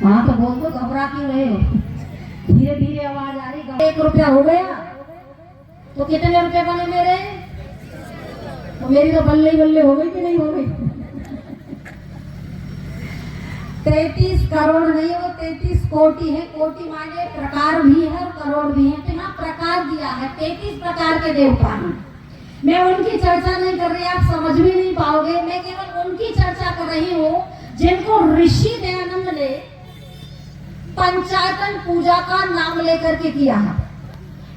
हाँ तो बोल दो, घबरा क्यों रहे हो? धीरे धीरे आवाज आ रही। 1 रुपया हो गया तो कितने रुपए बने मेरे? तो मेरी तो बल्ले ही बल्ले हो गई कि नहीं हो गई? 33 करोड़ नहीं, वो 33 कोटि है। कोटि माने प्रकार भी है और करोड़ भी है। तो यहाँ प्रकार दिया है, 33 प्रकार के देवता हैं। मैं उनकी चर्चा नहीं कर रही, आप समझ भी नहीं पाओगे। मैं केवल उनकी चर्चा कर रही हूँ जिनको ऋषि दयानंद ने पंचायतन पूजा का नाम लेकर के किया है।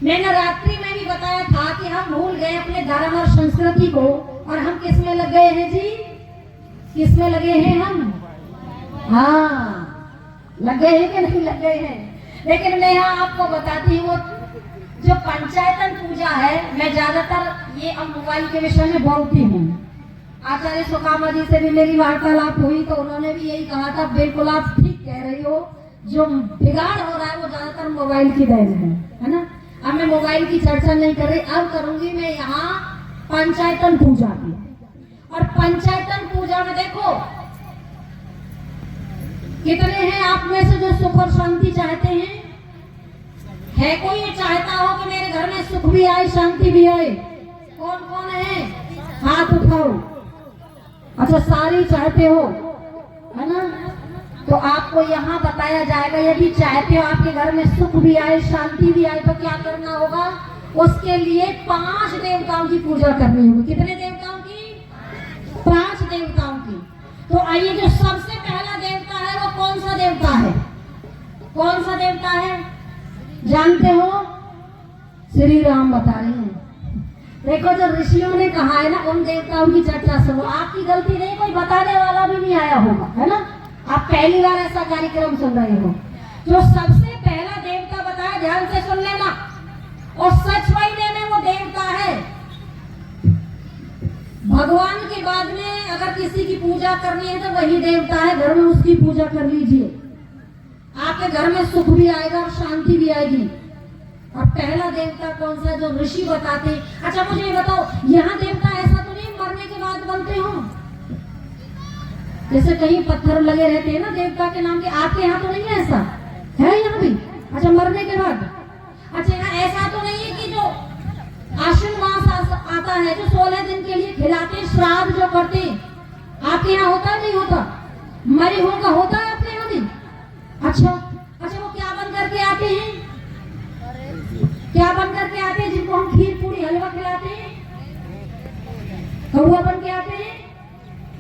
मैंने रात्रि में भी बताया था कि हम भूल गए अपने धर्म और संस्कृति को, और हम किस में लग गए हैं जी? किस में लगे हैं हम? हाँ, लग गए हैं कि नहीं लग गए हैं? लेकिन मैं यहाँ आपको बताती हूँ, जो पंचायतन पूजा है, मैं ज्यादातर ये अब मोबाइल के विषय में बोलती हूँ। आचार्य सुकामा जी से भी मेरी वार्तालाप हुई तो उन्होंने भी यही कहा था, बिल्कुल आप ठीक कह रही हो, जो बिगाड़ हो रहा है वो ज्यादातर मोबाइल की देन है ना। अब मैं मोबाइल की चर्चा नहीं कर रही, अब करूंगी मैं यहाँ पंचायतन पूजा की। और पंचायतन पूजा में देखो कितने हैं आप में से जो सुख और शांति चाहते हैं? है कोई ये चाहता हो कि मेरे घर में सुख भी आए, शांति भी आए? कौन कौन है? हाथ उठाओ। अच्छा, सारी चाहते हो, है ना? तो आपको यहाँ बताया जाएगा, यदि चाहते हो आपके घर में सुख भी आए, शांति भी आए, तो क्या करना होगा? उसके लिए 5 देवताओं की पूजा करनी होगी। कितने देवताओं की? 5 देवताओं की। तो आइए, जो सबसे पहला देवता है वो कौन सा देवता है? कौन सा देवता है जानते हो? श्री राम बता रहे हैं। देखो, जो ऋषियों ने कहा है ना, उन देवताओं की चर्चा सुनो। आपकी गलती नहीं, कोई बताने वाला भी नहीं आया होगा, है ना? आप पहली बार ऐसा कार्यक्रम सुन रहे हो। जो सबसे पहला देवता बताया, ध्यान से सुन लेना, और सच मायने में वो देवता है। भगवान के बाद में अगर किसी की पूजा करनी है तो वही देवता है। घर में उसकी पूजा कर लीजिए, आपके घर में सुख भी आएगा और शांति भी आएगी। और पहला देवता कौन सा है जो ऋषि बताते हैं? अच्छा, मुझे ये बताओ, यहाँ देवता ऐसा तो नहीं मरने के बाद बनते हो? जैसे कहीं पत्थर लगे रहते हैं ना देवता के नाम के, आपके यहाँ तो नहीं है ऐसा? है यहाँ भी? अच्छा, मरने के बाद? अच्छा, यहाँ ऐसा तो नहीं है कि जो आश्विन मास आता है, जो 16 दिन के लिए खिलाते, श्राद्ध जो करते, आपके यहाँ होता नहीं होता? मरे हुओं का होता है आपके यहाँ भी? अच्छा, वो क्या बन करके आते हैं? क्या बन करके आते हैं? जिनको हम खीर पूरी हलवा खिलाते हैं, कौआ बन के आते हैं,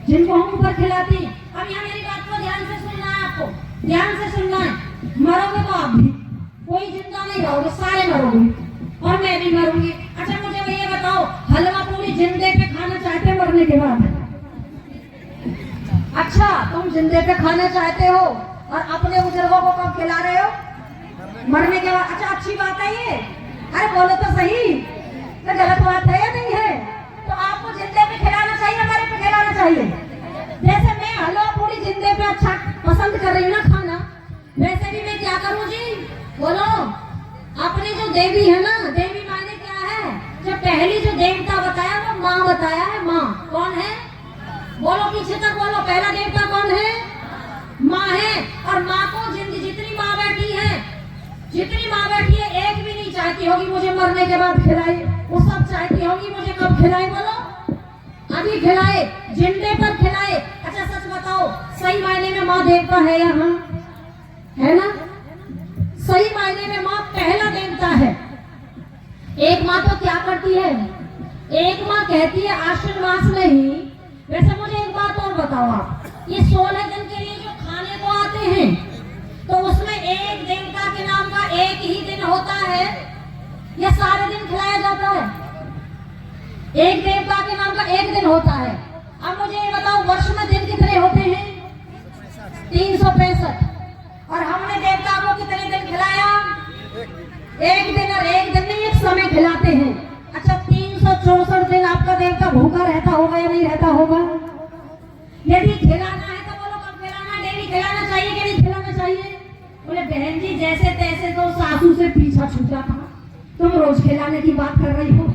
जिनको हम ऊपर खिलाते हैं। अब यहाँ मेरी बात को ध्यान से सुनना है, आपको ध्यान से सुनना है। मरोगे तो आप भी, कोई जिंदा नहीं रहोगे, सारे मरोगे, और मैं भी मरूंगी। अच्छा, मुझे ये बताओ, हलवा पूरी जिंदे पे खाना चाहते हो मरने के बाद? अच्छा, तुम जिंदे पे खाना चाहते हो और अपने बुजुर्गों को कब खिला रहे हो? मरने के बाद। अच्छा, अच्छी बात है ये? अरे बोलो तो सही, तो गलत बात है या नहीं है? तो आपको जिंदे पे खिलाना चाहिए, मरे पे खिलाना चाहिए? जैसे मैं हलवा पूरी जिंदे पे अच्छा पसंद कर रही हूँ ना खाना, वैसे भी मैं क्या करूँ जी? बोलो। अपनी जो देवी है ना, देवी माने क्या है? जो पहली जो देवता बताया वो माँ बताया है। माँ कौन है? बोलो, पीछे तक बोलो। पहला देवता कौन है? माँ है। और माँ को जितनी माँ बैठी है, एक भी नहीं चाहती होगी मुझे मरने के बाद खिलाए। वो सब चाहती होगी मुझे कब खिलाए? बोलो, अभी खिलाए, जिंदे पर खिलाए। अच्छा, सच बताओ, सही मायने में माँ देवता है यहाँ? है ना? सही मायने में माँ पहला देवता है। एक माँ तो क्या करती है? एक माँ कहती है आश्विन मास में ही। वैसे मुझे एक बात और बताओ, आप ये 16 दिन के लिए जो खाने को आते हैं, तो उसमें एक देवता के नाम का एक ही दिन होता है या सारे दिन खिलाया जाता है? एक देवता के नाम का एक दिन होता है। अब मुझे ये बताओ, वर्ष में दिन कितने होते हैं? 365। और हमने देवता को कितने दिन खिलाया? एक दिन। और एक दिन नहीं, एक समय खिलाते हैं। अच्छा, 364 दिन आपका देवता भूखा रहता होगा या नहीं रहता होगा? यदि खिलाना है तो बोलो कब खिलाना? डेली खिलाना चाहिए कि नहीं खिलाना चाहिए? बोले बहन जी, जैसे तैसे तो सासू से पीछा छूटा था, तुम रोज खिलाने की बात कर रही हो।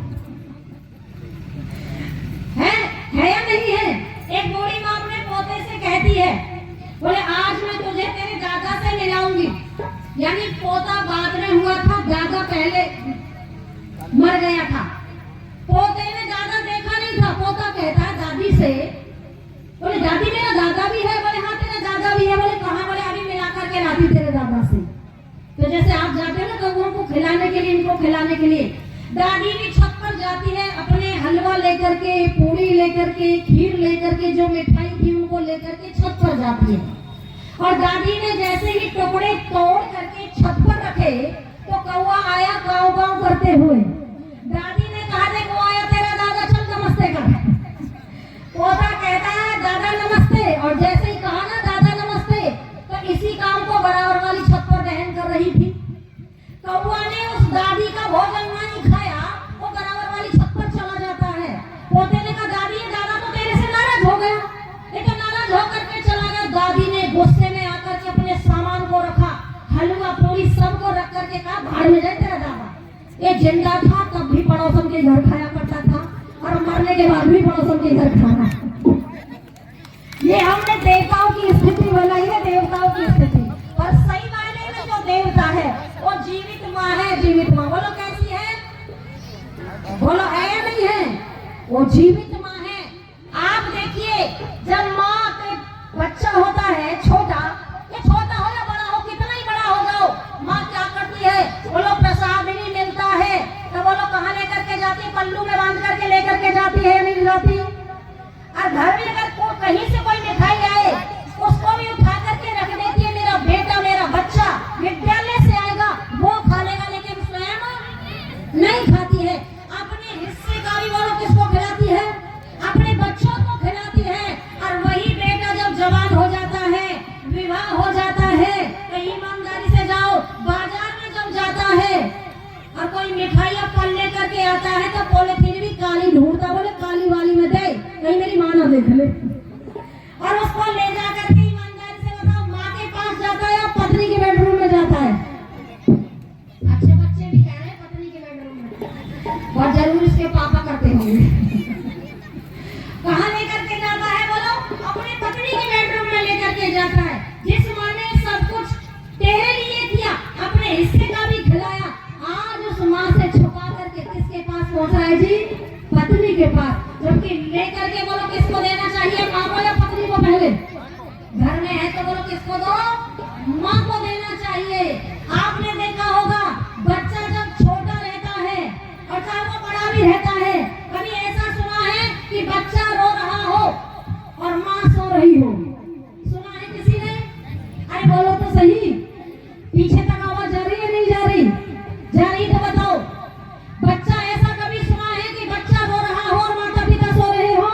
है या नहीं है? एक बूढ़ी माँ अपने पोते से कहती है, बोले आज मैं तुझे तेरे दादा से मिलाऊंगी। यानी पोता बाद में हुआ था, दादा पहले मर गया था। पोते ने दादा देखा नहीं था। पोता कहता है दादी से, बोले दादी मेरा दादा भी है। बोले हाँ तेरा दादा भी है। बोले कहाँ? बोले अभी मिला करके लाती तेरे दादा से। तो जैसे आप जाते हो ना कौओं को खिलाने के लिए, इनको खिलाने के लिए, दादी भी छत पर जाती है अपने हलवा लेकर के, पूरी लेकर के, खीर लेकर के, जो मिठाई थी उनको लेकर के छत पर जाती है। और दादी ने जैसे ही टुकड़े तोड़ करके छत पर रखे तो कौवा आया गाँव गाँव करते हुए। दादी ने कहा देखो आया तेरा दादा, चल नमस्ते कर। पोता कहता है दादा नमस्ते। और जैसे ही कहा ना दादा नमस्ते, तो इसी काम को बराबर वाली छत पर बहन कर रही थी। कौवा ने उस दादी का भोजन नहीं खाया, वो बराबर वाली छत पर चला जाता है। पोते ने कहा दादी ये दादा तो तेरे से नाराज हो गया, लेकिन नाराज होकर के चला गया। दादी ने गुस्से में आकर के अपने सामान को रखा, हलवा पूरी सबको रख करके कहा भाड़ में जाए तेरा दादा। ये जिंदा था तब भी पड़ोसन के घर खाया करता था, और मरने के बाद भी पड़ोसन के घर खाना। ये हमने देवताओं की स्थिति बनाई है, देवताओं की स्थिति। और सही मायने में जो देवता है वो जीवित माँ है। जीवित माँ बोलो कैसी है? बोलो है या नहीं है? वो जीवित माँ है। आप देखिए जब माँ के बच्चा होता है छोटा, ये छोटा हो या बड़ा हो, कितना ही बड़ा हो जाओ, माँ क्या करती है? बोलो प्रसाद नहीं मिलता है तो बोलो कहाँ लेकर के जाती है? पल्लू में बांध करके लेकर के जाती है या नहीं जाती? और घर में अगर कहीं से कोई मिठाई आए उसको भी उठा करके रख देती है। मेरा बेटा, मेरा बच्चा विद्यालय से आएगा वो खा लेगा, लेकिन स्वयं नहीं खाती है। अपने हिस्से का भी बोलो किसको खिलाती है? अपने बच्चों को खिलाती है। और वही बेटा जब जवान हो जाता है, विवाह हो जाता है, तो ईमानदारी से जाओ बाजार में जब जाता है और कोई मिठाई या फल लेकर के आता है तो बोले फिर भी काली ढूंढता, बोले काली वाली में दे, कहीं मेरी माँ ना देख ले। और उसको ले जा करके ईमानदारी से बताओ माँ के पास जाता है या पत्नी के बेडरूम में जाता है? अच्छे बच्चे भी कह रहे हैं पत्नी के बेडरूम में, और जरूर इसके पापा करते होंगे। कहाँ लेकर के जाता है? बोलो अपने पत्नी के बेडरूम में लेकर के जाता है। जिस माँ ने सब कुछ तेरे लिए किया, अपने हिस्से का भी खिलाया, आज उस माँ से छुपा करके किसके पास पहुंचा है जी? पत्नी के पास। जबकि लेकर के बोलो किसको देना चाहिए? माँ को या पत्नी को? पहले घर में है तो बोलो किसको दो? माँ को देना चाहिए। आपने देखा होगा बच्चा जब छोटा रहता है और चाहे वो बड़ा भी रहता है, कभी ऐसा सुना है कि बच्चा रो रहा हो और माँ सो रही हो? सुना है किसी ने? अरे बोलो तो सही, पीछे तक आवाज जा रही है नहीं जा रही? जा रही तो बताओ। बच्चा ऐसा कभी सुना है कि बच्चा रो रहा हो और माता पिता सो रहे हो?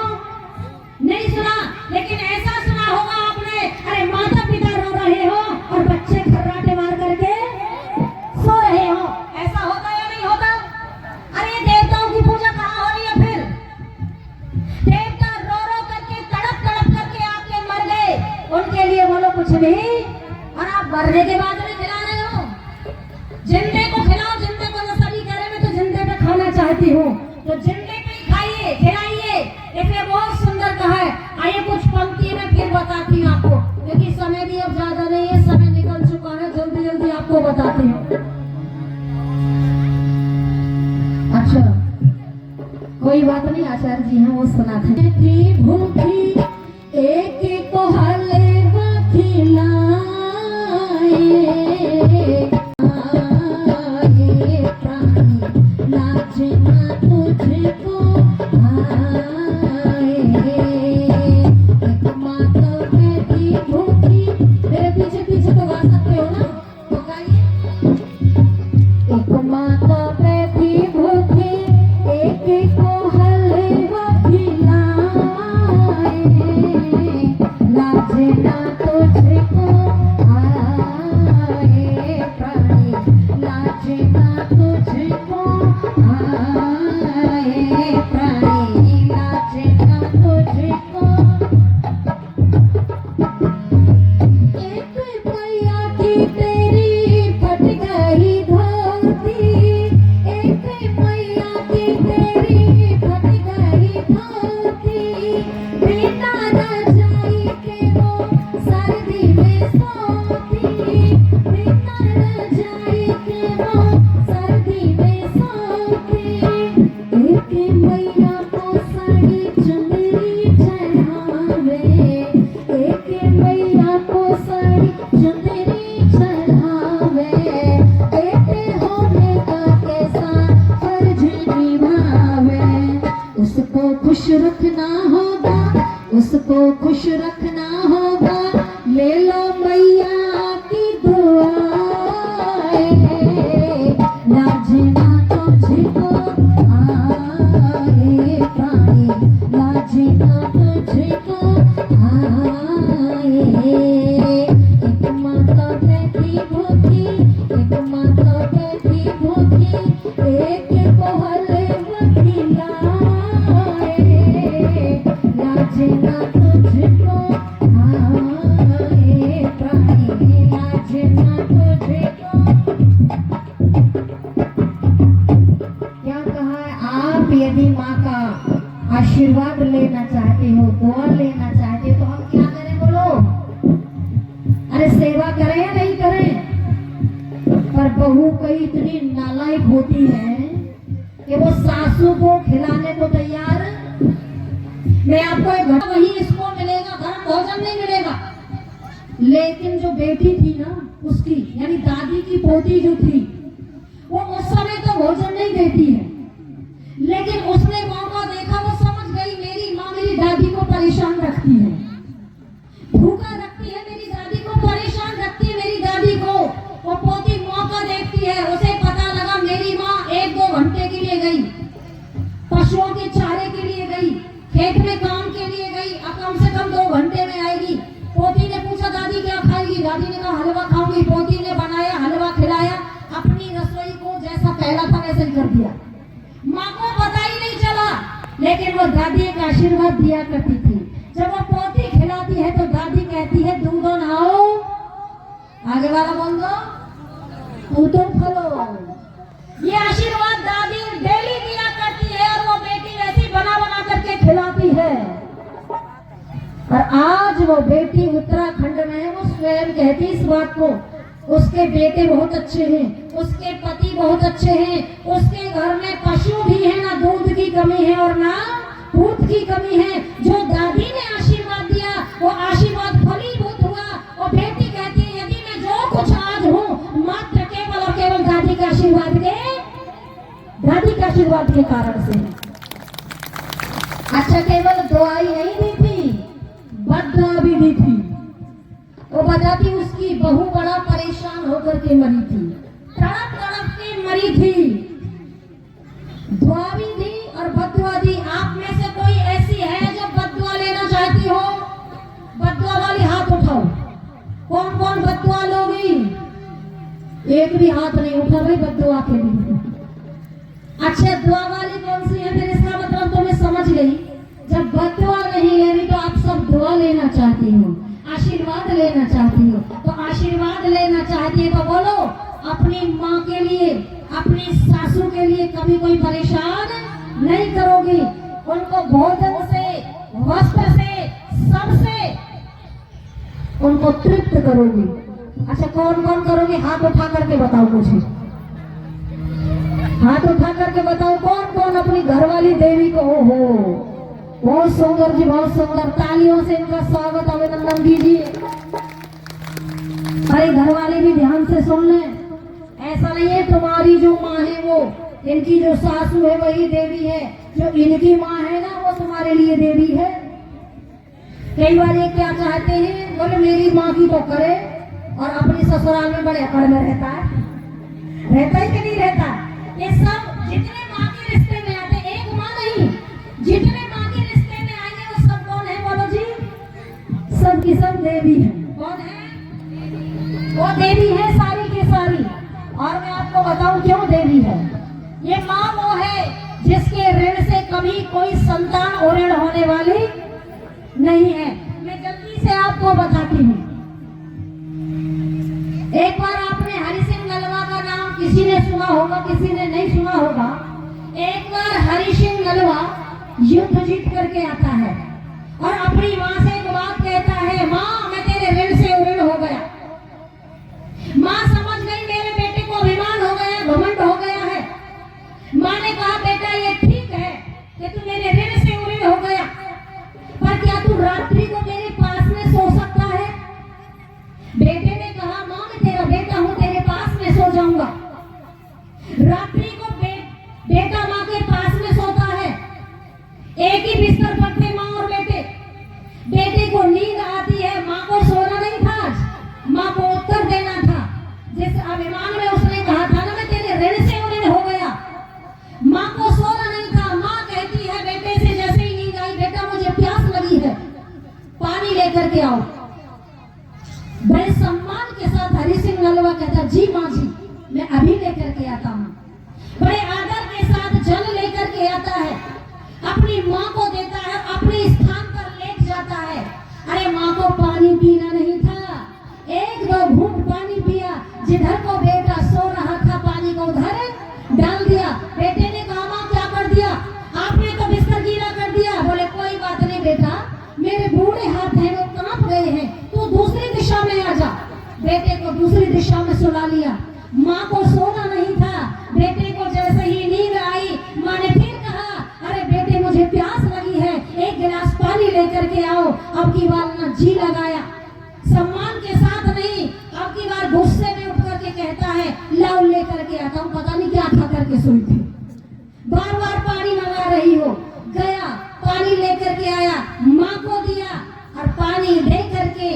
नहीं सुना। लेकिन ऐसा सुना होगा आपने, अरे माता पिता रो रहे हो और बच्चे खर्राटे मार करके सो रहे हो। ऐसा होता या नहीं होता? अरे देवताओं की पूजा कहाँ हो रही है फिर? देवता रो रो करके, तड़प तड़प करके आपके मर गए, उनके लिए बोलो कुछ नहीं, और आप मरने के बाद में खिला रहे हो। जिंदे को खिलाओ, जिंदे को तो सभी कह रहे, मैं तो जिंदे पे खाना चाहती हूँ, तो जिंदे पे ही खाइए, खिलाइए। इसलिए बहुत सुंदर कहा है। आइए कुछ पंक्ति में फिर बताती हूँ आपको, क्योंकि समय भी अब ज्यादा नहीं है, समय निकल चुका है, जल्दी जल्दी आपको बताती हूँ। अच्छा कोई बात नहीं, आचार्य जी हैं वो सुनाते हैं। थी भूखी एक को हलवा खिलाए, नाचना तुझको आए, एक माता बैठी भूखी। मेरे पीछे पीछे तो गा सकते हो ना, तो गाइए। एक माता बैठी भूखी, एक को हलवा खिलाए, नाचना तुझको आए प्राणी, नाचना तुझको आए प्राणी, नाचना तुझको। एक मैया की तेरी फट गई धोती, एक मैया की तेरी फट गई धोती, बिना रजाई के वो सर्दी में सेवा करें या नहीं करें, पर बहू कई इतनी नालायक होती है कि वो सासू को खिलाने को तैयार। मैं आपको एक घर वही इसको मिलेगा, गर्म भोजन नहीं मिलेगा। लेकिन जो बेटी थी ना उसकी, यानी दादी की पोती जो थी, वो उस समय तो भोजन नहीं देती है, लेकिन उसने मौका देखा, वो समझ गई मेरी माँ मेरी दादी को परेशान रखती है, भूखा रखती है, मेरी दादी को परेशान रखती है, मेरी दादी को। वो पोती मौका देखती है, उसे पता लगा मेरी माँ 1-2 घंटे के लिए गई, पशुओं के चारे के लिए गई, खेत में काम के लिए गई, अब कम से कम 2 घंटे में आएगी। पोती ने पूछा दादी क्या खाएगी, दादी ने कहा हलवा खाऊंगी। पोती ने बनाया हलवा, खिलाया, अपनी रसोई को जैसा पहला था वैसे ही कर दिया। माँ को पता ही नहीं चला, लेकिन वो दादी एक आशीर्वाद दिया करती थी। जब वो पोती खिलाती है तो दादी कहती है दूधो नहाओ, आगे वाला बोल दो, तू तुम खलो। ये आशीर्वाद दादी डेली दिया करती है और वो बेटी वैसी बना बना करके खिलाती है। और आज वो बेटी उत्तराखंड में है, वो स्वयं कहती इस बात को, उसके बेटे बहुत अच्छे हैं, उसके पति बहुत अच्छे हैं, उसके घर में पशु भी है, ना दूध की कमी है और ना दूध की कमी है। जो दादी ने आशीर्वाद दिया वो आशीर्वाद फलीभूत हुआ। और बेटी कहती है यदि मैं जो कुछ आज हूँ मात्र केवल और केवल दादी के आशीर्वाद के कारण से। अच्छा, केवल दुआई नहीं दी थी, बददुआ भी दी थी। वो बताती उसकी बहू बड़ा परेशान होकर के मरी थी, तड़प तड़प के मरी थी, दुआ भी दी और बददुआ दी। आप में से कोई ऐसी है जो बददुआ लेना चाहती हो? बददुआ वाली हाथ उठाओ। कौन कौन बददुआ लोगी? एक भी हाथ नहीं उठा भाई बददुआ के लिए। अच्छा, दुआ वाली कौन सी है? फिर इसका मतलब तो मैं समझ गई, जब बददुआ नहीं लेनी तो आप सब दुआ लेना चाहती हो, आशीर्वाद लेना चाहती हो। तो आशीर्वाद लेना चाहती है तो बोलो अपनी माँ के लिए, अपनी सासू के लिए कभी कोई परेशान नहीं करोगी, उनको भोजन से, वस्त्र से, सबसे उनको तृप्त करोगी। अच्छा, कौन कौन करोगी? हाथ उठा करके बताओ मुझे, हाथ उठा करके बताओ कौन कौन अपनी घरवाली देवी को। हो बहुत सुंदर जी, बहुत सुंदर, तालियों से इनका स्वागत अभिनंदन दीजिए। अरे घरवाले भी ध्यान से सुन लें, ऐसा नहीं है तुम्हारी जो माँ है वो, इनकी जो सासू है वही देवी है, जो इनकी माँ है ना वो तुम्हारे लिए देवी है। कई बार ये क्या चाहते हैं, बोले मेरी माँ की तो करे, और अपनी ससुराल में बड़े अकड़ में रहता है, रहता ही कि नहीं रहता। ये सब जितने माँ के रिश्ते में आते, एक माँ नहीं, जितने माँ के रिश्ते में आएंगे वो सब कौन है? बोलो जी, सब की सब देवी है। कौन है? वो देवी है सारी की सारी। और मैं आपको बताऊं क्यों देवी है। ये माँ वो है जिसके ऋण से कभी कोई संतान ऋण होने वाली नहीं है। मैं जल्दी से आपको बताती हूँ। एक बार आपने हरि सिंह नलवा का नाम किसी ने सुना होगा, किसी ने नहीं सुना होगा। एक बार हरि सिंह नलवा युद्ध जीत करके आता है और अपनी माँ से एक बात कहता है, माँ मैं तेरे ऋण से ऋण हो गया। माँ समझ गई मेरे बेटे को अभिमान हो गया, घमंड हो गया है। माँ ने कहा बेटा ये ठीक है कि तू मेरे ऋण से ऋण हो गया, पर क्या तू रात्रि को मेरे पास में सो सकता है? बेटे ने कहा माँ मैं तेरा बेटा हूँ, तेरे पास में सो जाऊंगा। रात्रि को बेटा माँ के पास में सोता है, एक ही बिस्तर पर थे माँ और बेटे। बेटे को नींद आती है, माँ को सोना नहीं था, माँ को उत्तर देना था। जिस अभिमान में उसने कहा था ना मैं तेरे ऋण से ऋण हो गया, माँ को सोना नहीं था। माँ कहती है बेटे से जैसे ही नींद आई, बेटा मुझे प्यास लगी है, पानी लेकर के आओ। बड़े सम्मान के साथ हरि सिंह नलवा कहता जी माँ जी मैं अभी लेकर के आता हूँ। बड़े आदर के साथ जल लेकर के आता है, अपनी माँ को देता है, अपने स्थान पर लेट जाता है। अरे माँ को पानी पीना नहीं था, 1-2 घूंट पानी पिया, जिधर को बेटा सो रहा था पानी को उधर डाल दिया। बेटे ने कहा माँ क्या कर दिया? आपने तो बिस्तर गीला कर दिया। बोले कोई बात नहीं बेटा, मेरे बूढ़े हाथ हैं वो कांप गए हैं, तू दूसरी दिशा में आ जा। बेटे को दूसरी दिशा में सुला लिया। माँ को सोना नहीं था। बेटे को जैसे ही नींद आई, माँ ने फिर कहा, अरे बेटे मुझे प्यास लगी है, एक गिलास पानी लेकर के आओ। अब की बार ना जी लगाया, सम्मान के साथ नहीं, अब की बार गुस्से में उठ करके कहता है, लाओ लेकर के आता हूँ। पता नहीं क्या खा करके सोई थी, बार बार पानी मंगा रही हो। गया, पानी लेकर के आया, माँ को दिया और पानी दे करके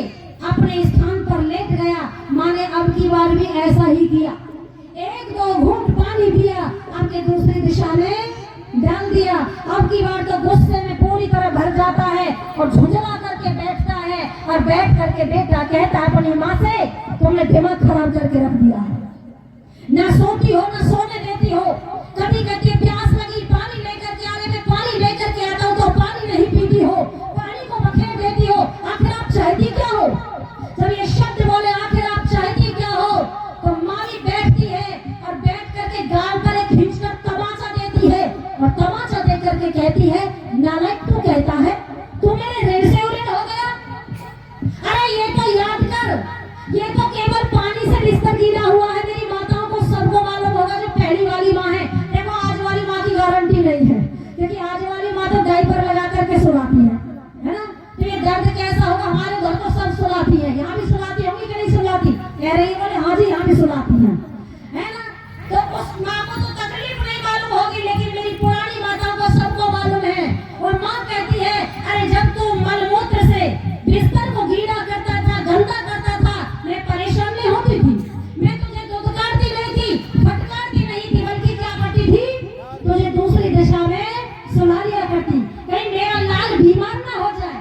अपने स्थान पर लेट गया। माँ ने अब की बार भी ऐसा ही किया, एक दो घूंट पानी पिया, अब के दूसरी दिशा में डाल दिया। अब की बार तो गुस्से में पूरी तरह भर जाता है और झुंझला करके बैठता है और बैठ करके बेटा कहता है अपनी माँ से, तुमने दिमाग खराब करके रख दिया है, ना सोती हो ना सोने देती हो। कभी कहती है प्यास लगी, पानी लेकर के आने में, पानी लेकर के आता हूँ तो पानी नहीं पीती हो, पानी को बखेर देती हो। आखिर आप चाहती क्या हो? जब ये शब्द बोले आखिर आप चाहती क्या हो, तो माँ भी बैठती है और बैठ करके गाल पर एक खींचकर तमाचा देती है और तमाचा दे करके कहती है, नालायक तू कहता है तू मेरे ऋण से उऋण हो गया। अरे ये तो याद कर, ये तो केवल पानी से बिस्तर गीला हुआ है। मेरी माताओं को सबको मालूम होगा, जो पहली वाली माँ है। देखो आज वाली माँ की गारंटी नहीं है, क्योंकि आज वाली माँ तो डायपर लगा करके सुलाती है ना। तो ये दर्द कैसा होगा? हमारे घर तो सब सुलाती है, यहाँ भी सुलाती होंगी कि नहीं सुलाती? कह रही बोले हाँ जी यहाँ भी सुलाती है ना। तो उस माँ को तो तकलीफ नहीं मालूम होगी, लेकिन मेरी पुरानी माताओं को सबको मालूम है। और माँ कहती है, अरे जब तू मलमूत्र से बिस्तर को गीला करता था, गंदा करता था, मैं परेशान नहीं होती थी। मैं तुझे दुदकारती नहीं थी, फटकारती नहीं थी, बल्कि क्या करती थी, तुझे दूसरी दिशा में सुला लिया करती। कहीं मेरा लाल बीमार ना हो जाए,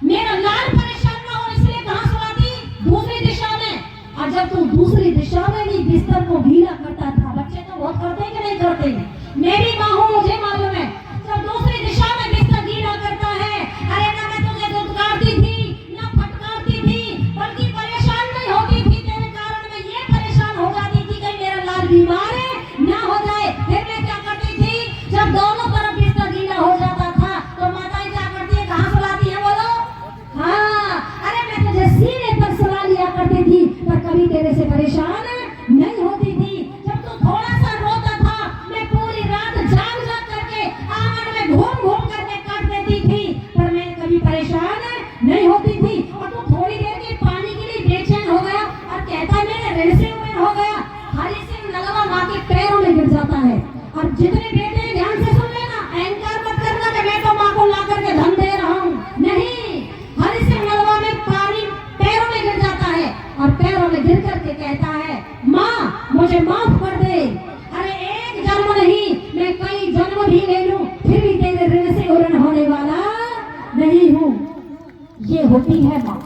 मेरा लाल परेशान ना हो, इसलिए कहाँ सुलाती? दूसरी दिशा में। और जब तू दूसरी दिशा में भी बिस्तर को गीला करता था, बच्चे तो बहुत करते कि नहीं करते? मेरी माँ हूँ, मुझे मालूम है। जब दूसरी दिशा में बिस्तर गीला करता है, अरे ना मैं तुझे दुदकारती थी, ना फटकारती थी, बल्कि परेशान नहीं होती थी। तेरे कारण मैं ये परेशान हो जाती थी कि मेरा लाल बीमार है ना हो जाए। फिर मैं क्या करती थी, जब दोनों तरफ बिस्तर गीला हो जाता था तो माताएं क्या करती है, कहाँ सुलाती है बोलो? हाँ, अरे मैं तुझे सीने पर सुला लिया करती थी, पर कभी तेरे से परेशान नहीं होती थी। जब तू थोड़ा सा रोता था, मैं पूरी रात जाग जाग करके आंगन में घूम घूम करके काट देती थी, पर मैं कभी परेशान नहीं होती थी। और तू थोड़ी देर के पानी के लिए बेचैन हो गया और कहता है मेरे ऋण से उऋण हो गया। हरी सिंह नलवा माँ के पैरों में गिर जाता है। और जितने बेटे ध्यान से सुन लेना, अहंकार मत करना कि मैं तो माँ को ला करके धन दे रहा हूँ, नहीं। हरी सिंह नलवा में पानी पैरों में गिर जाता है और पैरों में गिर करके कहता है, माँ मुझे माफ कर दे। अरे एक जन्म नहीं, मैं कई जन्म भी ले लूं, फिर भी तेरे ऋण से उऋण होने वाला नहीं हूँ। ये होती है माँ,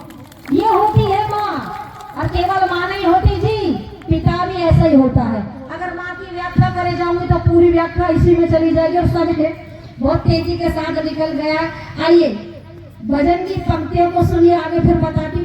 ये होती है माँ। और केवल माँ नहीं होती जी, पिता भी ऐसा ही होता है। अगर माँ की व्याख्या करे जाऊंगी तो पूरी व्याख्या इसी में चली जाएगी और समय बहुत तेजी के साथ निकल गया। आइए भजन की पंक्तियों को सुनिए, आगे फिर बताती